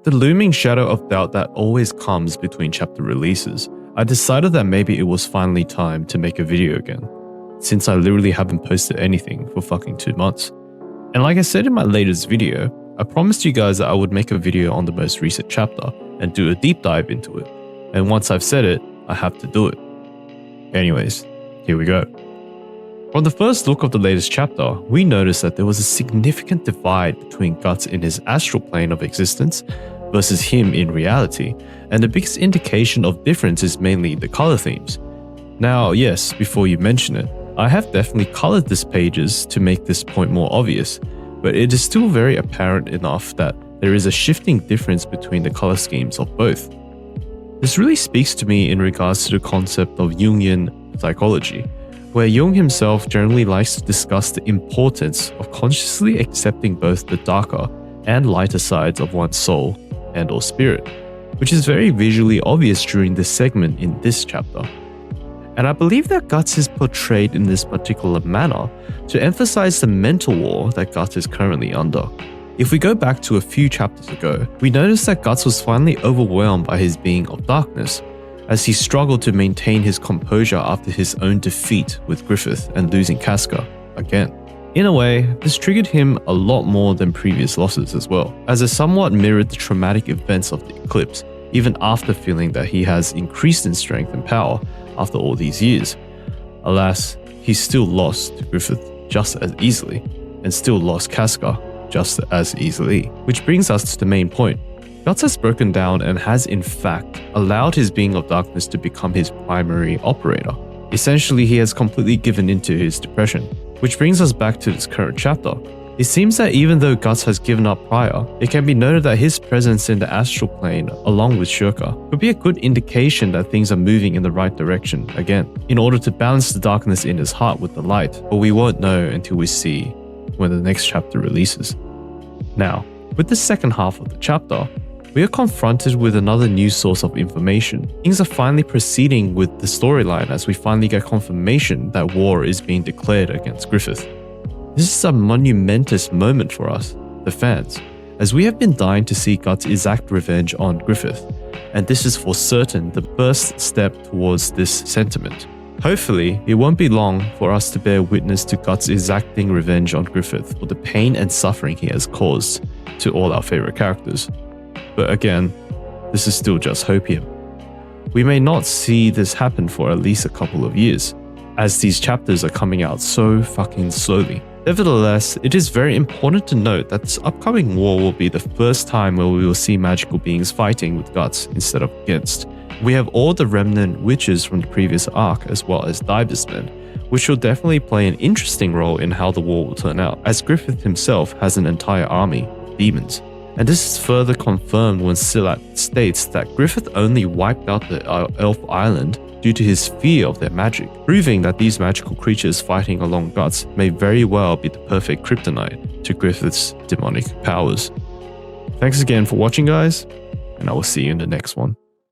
With the looming shadow of doubt that always comes between chapter releases, I decided that maybe it was finally time to make a video again, since I literally haven't posted anything for fucking 2 months. And like I said in my latest video, I promised you guys that I would make a video on the most recent chapter and do a deep dive into it. And once I've said it, I have to do it. Anyways, here we go. From the first look of the latest chapter, we noticed that there was a significant divide between Guts in his astral plane of existence versus him in reality, and the biggest indication of difference is mainly the color themes. Now, yes, before you mention it, I have definitely colored these pages to make this point more obvious, but it is still very apparent enough that there is a shifting difference between the color schemes of both. This really speaks to me in regards to the concept of Jungian psychology, where Jung himself generally likes to discuss the importance of consciously accepting both the darker and lighter sides of one's soul and/or spirit, which is very visually obvious during this segment in this chapter. And I believe that Guts is portrayed in this particular manner to emphasize the mental war that Guts is currently under. If we go back to a few chapters ago, we noticed that Guts was finally overwhelmed by his being of darkness, as he struggled to maintain his composure after his own defeat with Griffith and losing Casca again. In a way, this triggered him a lot more than previous losses as well, as it somewhat mirrored the traumatic events of the eclipse, even after feeling that he has increased in strength and power after all these years. Alas, he still lost to Griffith just as easily, and still lost Casca just as easily. Which brings us to the main point. Guts has broken down and has in fact allowed his being of darkness to become his primary operator. Essentially, he has completely given into his depression. Which brings us back to this current chapter. It seems that even though Guts has given up prior, it can be noted that his presence in the astral plane, along with Shurka, could be a good indication that things are moving in the right direction again, in order to balance the darkness in his heart with the light, but we won't know until we see when the next chapter releases. Now, with the second half of the chapter, we are confronted with another new source of information. Things are finally proceeding with the storyline as we finally get confirmation that war is being declared against Griffith. This is a monumentous moment for us, the fans, as we have been dying to see Guts exact revenge on Griffith, and this is for certain the first step towards this sentiment. Hopefully, it won't be long for us to bear witness to Guts exacting revenge on Griffith for the pain and suffering he has caused to all our favorite characters. But again, this is still just hopium. We may not see this happen for at least a couple of years, as these chapters are coming out so fucking slowly. Nevertheless, it is very important to note that this upcoming war will be the first time where we will see magical beings fighting with Guts instead of against. We have all the remnant witches from the previous arc as well as Diversmen, which will definitely play an interesting role in how the war will turn out, as Griffith himself has an entire army of demons. And this is further confirmed when Silat states that Griffith only wiped out the Elf Island due to his fear of their magic, proving that these magical creatures fighting along Guts may very well be the perfect kryptonite to Griffith's demonic powers. Thanks again for watching, guys, and I will see you in the next one.